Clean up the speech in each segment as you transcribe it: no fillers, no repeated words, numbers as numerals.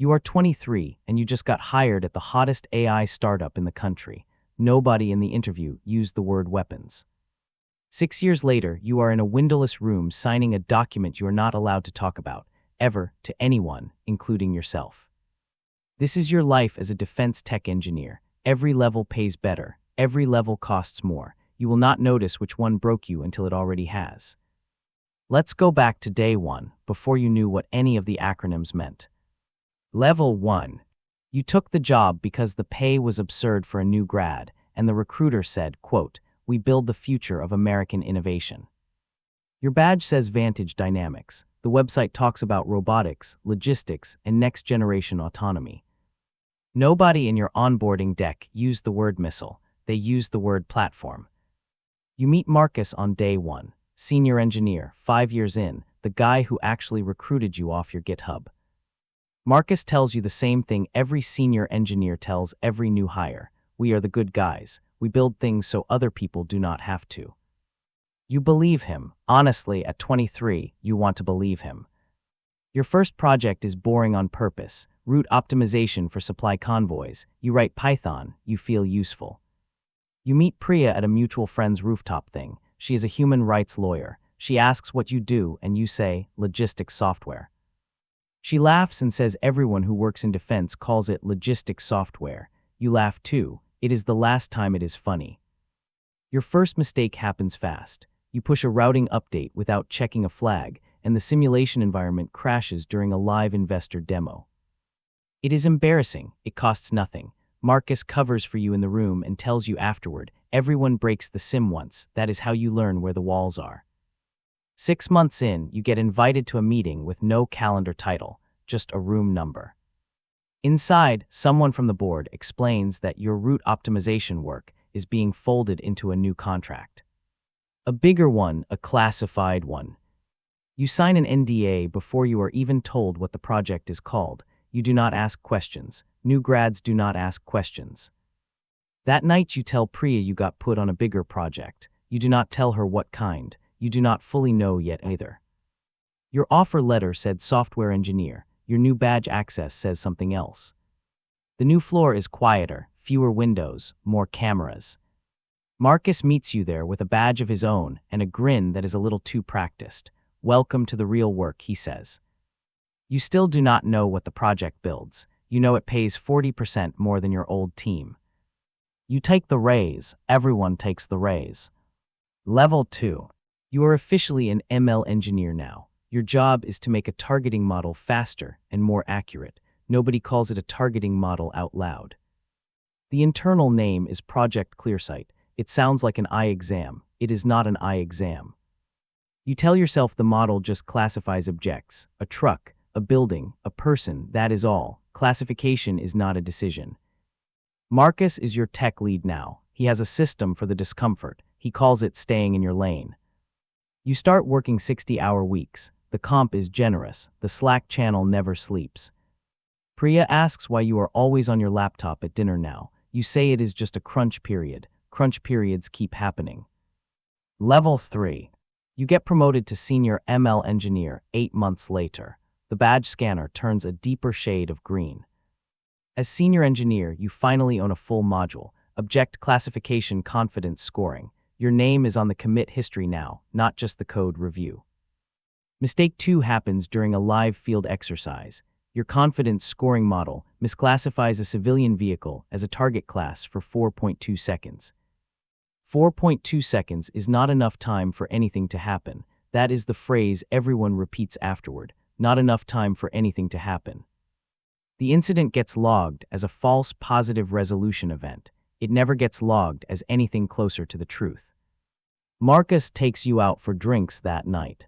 You are 23 and you just got hired at the hottest AI startup in the country. Nobody in the interview used the word weapons. 6 years later, you are in a windowless room signing a document you are not allowed to talk about, ever, to anyone, including yourself. This is your life as a defense tech engineer. Every level pays better. Every level costs more. You will not notice which one broke you until it already has. Let's go back to day one, before you knew what any of the acronyms meant. Level 1. You took the job because the pay was absurd for a new grad, and the recruiter said, quote, "We build the future of American innovation." Your badge says Vantage Dynamics. The website talks about robotics, logistics, and next-generation autonomy. Nobody in your onboarding deck used the word missile. They used the word platform. You meet Marcus on day one, senior engineer, 5 years in, the guy who actually recruited you off your GitHub. Marcus tells you the same thing every senior engineer tells every new hire. We are the good guys. We build things so other people do not have to. You believe him. Honestly, at 23, you want to believe him. Your first project is boring on purpose. Route optimization for supply convoys. You write Python. You feel useful. You meet Priya at a mutual friend's rooftop thing. She is a human rights lawyer. She asks what you do, and you say, logistics software. She laughs and says everyone who works in defense calls it logistics software. You laugh too. It is the last time it is funny. Your first mistake happens fast. You push a routing update without checking a flag, and the simulation environment crashes during a live investor demo. It is embarrassing. It costs nothing. Marcus covers for you in the room and tells you afterward, everyone breaks the sim once. That is how you learn where the walls are. 6 months in, you get invited to a meeting with no calendar title, just a room number. Inside, someone from the board explains that your route optimization work is being folded into a new contract. A bigger one, a classified one. You sign an NDA before you are even told what the project is called. You do not ask questions. New grads do not ask questions. That night you tell Priya you got put on a bigger project. You do not tell her what kind. You do not fully know yet either. Your offer letter said software engineer. Your new badge access says something else. The new floor is quieter, fewer windows, more cameras. Marcus meets you there with a badge of his own and a grin that is a little too practiced. Welcome to the real work, he says. You still do not know what the project builds. You know it pays 40% more than your old team. You take the raise. Everyone takes the raise. Level 2. You are officially an ML engineer now. Your job is to make a targeting model faster and more accurate. Nobody calls it a targeting model out loud. The internal name is Project Clearsight. It sounds like an eye exam. It is not an eye exam. You tell yourself the model just classifies objects, a truck, a building, a person, that is all. Classification is not a decision. Marcus is your tech lead now. He has a system for the discomfort. He calls it staying in your lane. You start working 60-hour weeks. The comp is generous. The Slack channel never sleeps. Priya asks why you are always on your laptop at dinner now. You say it is just a crunch period. Crunch periods keep happening. Level 3. You get promoted to senior ML engineer 8 months later. The badge scanner turns a deeper shade of green. As senior engineer, you finally own a full module, object classification confidence scoring. Your name is on the commit history now, not just the code review. Mistake 2 happens during a live field exercise. Your confidence scoring model misclassifies a civilian vehicle as a target class for 4.2 seconds. 4.2 seconds is not enough time for anything to happen. That is the phrase everyone repeats afterward. Not enough time for anything to happen. The incident gets logged as a false positive resolution event. It never gets logged as anything closer to the truth. Marcus takes you out for drinks that night.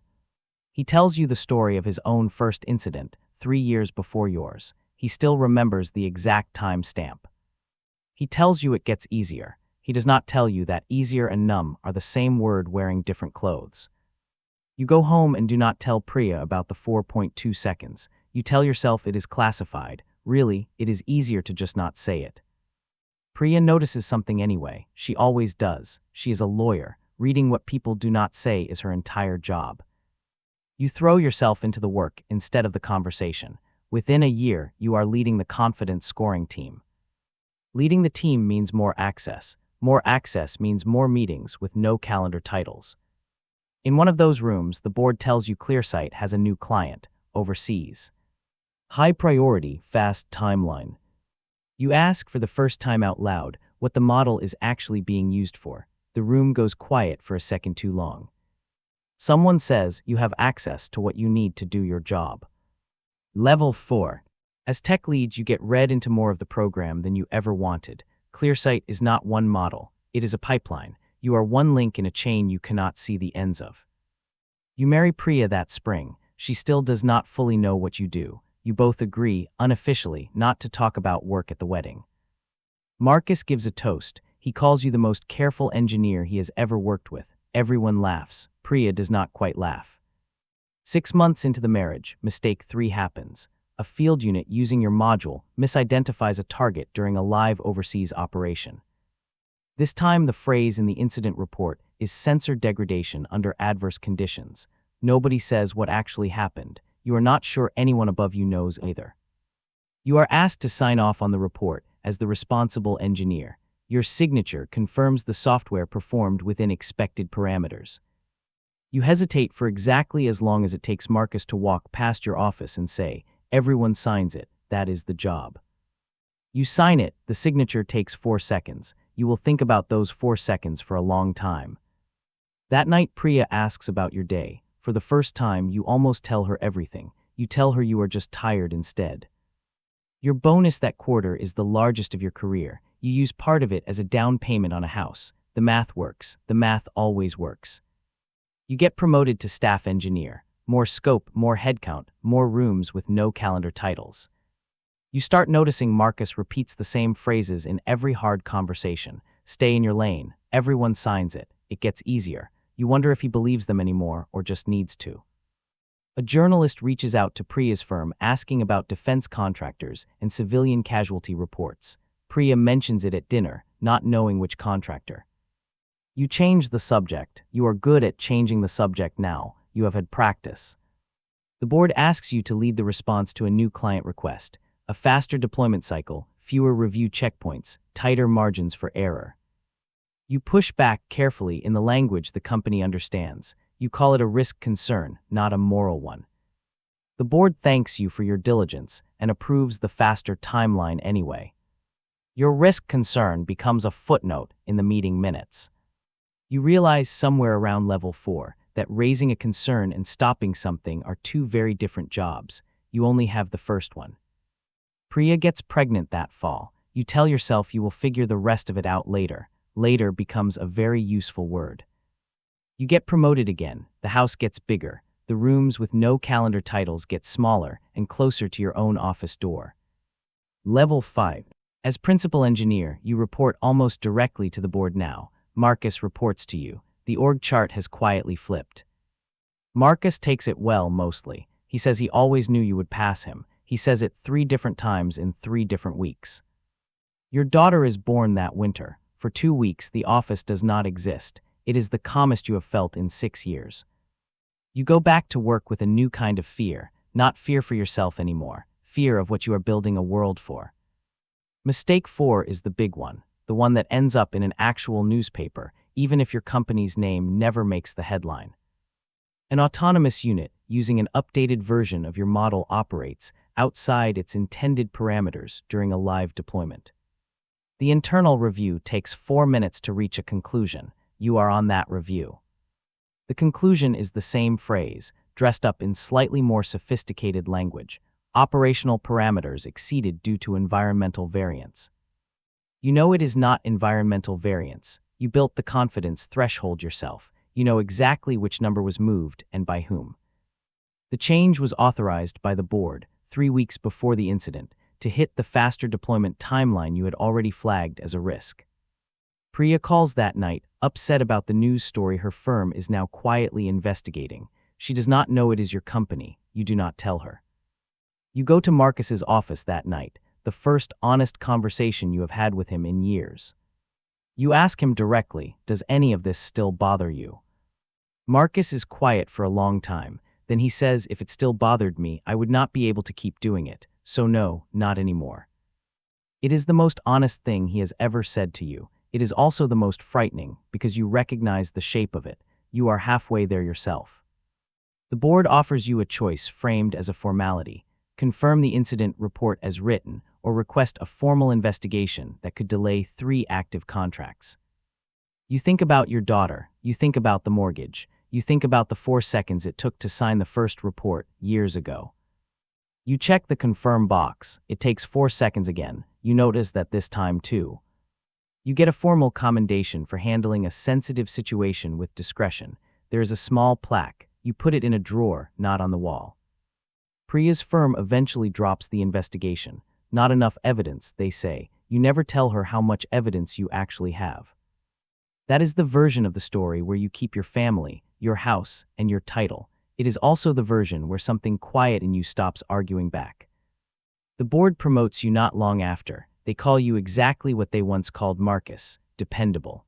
He tells you the story of his own first incident, 3 years before yours. He still remembers the exact time stamp. He tells you it gets easier. He does not tell you that easier and numb are the same word wearing different clothes. You go home and do not tell Priya about the 4.2 seconds. You tell yourself it is classified. Really, it is easier to just not say it. Priya notices something anyway. She always does. She is a lawyer. Reading what people do not say is her entire job. You throw yourself into the work instead of the conversation. Within a year, you are leading the confidence scoring team. Leading the team means more access. More access means more meetings with no calendar titles. In one of those rooms, the board tells you Clearsight has a new client, overseas. High priority, fast timeline. You ask for the first time out loud what the model is actually being used for. The room goes quiet for a second too long. Someone says you have access to what you need to do your job. Level 4. As tech leads, you get read into more of the program than you ever wanted. Clearsight is not one model. It is a pipeline. You are one link in a chain you cannot see the ends of. You marry Priya that spring. She still does not fully know what you do. You both agree, unofficially, not to talk about work at the wedding. Marcus gives a toast. He calls you the most careful engineer he has ever worked with. Everyone laughs. Priya does not quite laugh. 6 months into the marriage, mistake 3 happens. A field unit using your module misidentifies a target during a live overseas operation. This time, the phrase in the incident report is sensor degradation under adverse conditions. Nobody says what actually happened. You are not sure anyone above you knows either. You are asked to sign off on the report as the responsible engineer. Your signature confirms the software performed within expected parameters. You hesitate for exactly as long as it takes Marcus to walk past your office and say, "Everyone signs it, that is the job." You sign it, the signature takes 4 seconds. You will think about those 4 seconds for a long time. That night, Priya asks about your day. For the first time, you almost tell her everything. You tell her you are just tired instead. Your bonus that quarter is the largest of your career. You use part of it as a down payment on a house. The math works. The math always works. You get promoted to staff engineer. More scope, more headcount, more rooms with no calendar titles. You start noticing Marcus repeats the same phrases in every hard conversation. Stay in your lane. Everyone signs it. It gets easier. You wonder if he believes them anymore or just needs to. A journalist reaches out to Priya's firm asking about defense contractors and civilian casualty reports. Priya mentions it at dinner, not knowing which contractor. You change the subject. You are good at changing the subject now. You have had practice. The board asks you to lead the response to a new client request. A faster deployment cycle, fewer review checkpoints, tighter margins for error. You push back carefully in the language the company understands. You call it a risk concern, not a moral one. The board thanks you for your diligence and approves the faster timeline anyway. Your risk concern becomes a footnote in the meeting minutes. You realize somewhere around level 4 that raising a concern and stopping something are 2 very different jobs. You only have the first one. Priya gets pregnant that fall. You tell yourself you will figure the rest of it out later. Later becomes a very useful word. You get promoted again. The house gets bigger. The rooms with no calendar titles get smaller and closer to your own office door. Level 5. As principal engineer, you report almost directly to the board now. Marcus reports to you. The org chart has quietly flipped. Marcus takes it well mostly. He says he always knew you would pass him. He says it 3 different times in 3 different weeks. Your daughter is born that winter. For 2 weeks, the office does not exist. It is the calmest you have felt in 6 years. You go back to work with a new kind of fear, not fear for yourself anymore, fear of what you are building a world for. Mistake 4 is the big one, the one that ends up in an actual newspaper, even if your company's name never makes the headline. An autonomous unit, using an updated version of your model, operates outside its intended parameters during a live deployment. The internal review takes 4 minutes to reach a conclusion. You are on that review. The conclusion is the same phrase, dressed up in slightly more sophisticated language. Operational parameters exceeded due to environmental variance. You know it is not environmental variance. You built the confidence threshold yourself. You know exactly which number was moved and by whom. The change was authorized by the board 3 weeks before the incident to hit the faster deployment timeline you had already flagged as a risk. Priya calls that night, upset about the news story her firm is now quietly investigating. She does not know it is your company. You do not tell her. You go to Marcus's office that night, the first honest conversation you have had with him in years. You ask him directly, does any of this still bother you? Marcus is quiet for a long time. Then he says if it still bothered me, I would not be able to keep doing it. So no, not anymore. It is the most honest thing he has ever said to you. It is also the most frightening because you recognize the shape of it. You are halfway there yourself. The board offers you a choice framed as a formality: confirm the incident report as written, or request a formal investigation that could delay 3 active contracts. You think about your daughter, you think about the mortgage, you think about the 4 seconds it took to sign the first report years ago. You check the confirm box, it takes 4 seconds again, you notice that this time too. You get a formal commendation for handling a sensitive situation with discretion. There is a small plaque, you put it in a drawer, not on the wall. Priya's firm eventually drops the investigation. Not enough evidence, they say. You never tell her how much evidence you actually have. That is the version of the story where you keep your family, your house, and your title. It is also the version where something quiet in you stops arguing back. The board promotes you not long after. They call you exactly what they once called Marcus: dependable.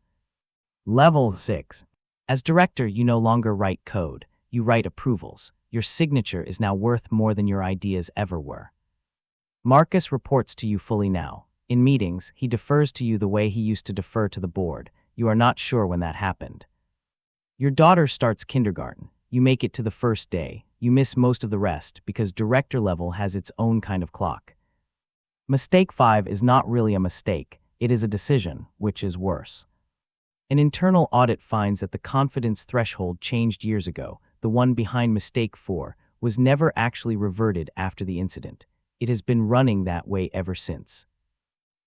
Level 6. As director, you no longer write code. You write approvals. Your signature is now worth more than your ideas ever were. Marcus reports to you fully now. In meetings, he defers to you the way he used to defer to the board. You are not sure when that happened. Your daughter starts kindergarten. You make it to the first day. You miss most of the rest because director level has its own kind of clock. Mistake 5 is not really a mistake. It is a decision, which is worse. An internal audit finds that the confidence threshold changed years ago. The one behind mistake 4 was never actually reverted after the incident. It has been running that way ever since.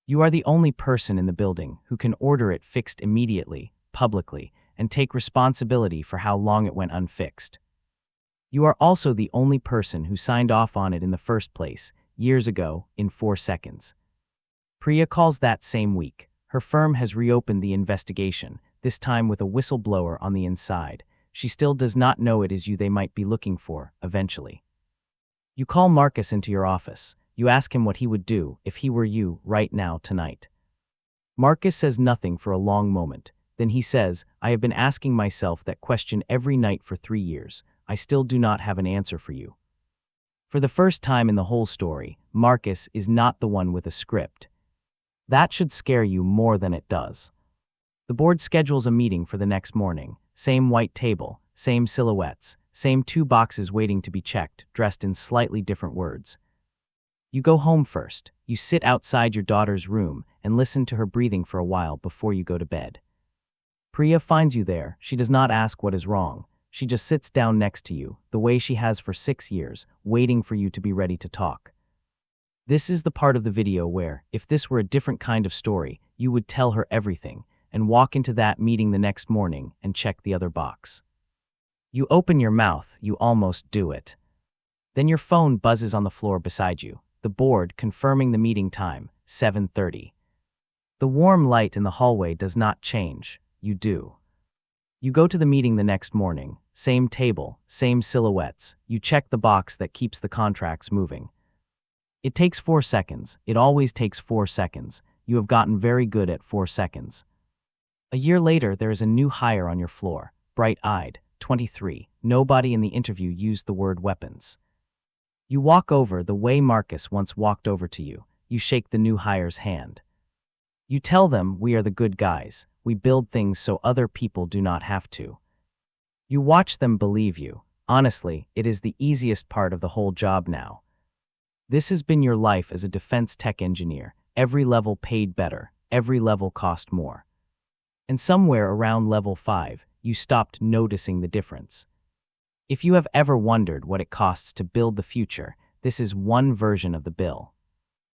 You are the only person in the building who can order it fixed immediately, publicly, and take responsibility for how long it went unfixed. You are also the only person who signed off on it in the first place, years ago, in 4 seconds. Priya calls that same week. Her firm has reopened the investigation, this time with a whistleblower on the inside. She still does not know it is you they might be looking for, eventually. You call Marcus into your office. You ask him what he would do if he were you right now tonight. Marcus says nothing for a long moment. Then he says, I have been asking myself that question every night for 3 years. I still do not have an answer for you. For the first time in the whole story, Marcus is not the one with a script. That should scare you more than it does. The board schedules a meeting for the next morning. Same white table, same silhouettes, same 2 boxes waiting to be checked, dressed in slightly different words. You go home first. You sit outside your daughter's room and listen to her breathing for a while before you go to bed. Priya finds you there. She does not ask what is wrong. She just sits down next to you, the way she has for 6 years, waiting for you to be ready to talk. This is the part of the video where, if this were a different kind of story, you would tell her everything and walk into that meeting the next morning and check the other box. You open your mouth, you almost do it. Then your phone buzzes on the floor beside you. The board confirming the meeting time, 7:30. The warm light in the hallway does not change. You do. You go to the meeting the next morning. Same table, same silhouettes. You check the box that keeps the contracts moving. It takes 4 seconds. It always takes 4 seconds. You have gotten very good at 4 seconds. A year later, there is a new hire on your floor. Bright-eyed, 23. Nobody in the interview used the word weapons. You walk over the way Marcus once walked over to you. You shake the new hire's hand. You tell them, we are the good guys. We build things so other people do not have to. You watch them believe you. Honestly, it is the easiest part of the whole job now. This has been your life as a defense tech engineer. Every level paid better. Every level cost more. And somewhere around level 5, you stopped noticing the difference. If you have ever wondered what it costs to build the future, this is one version of the bill.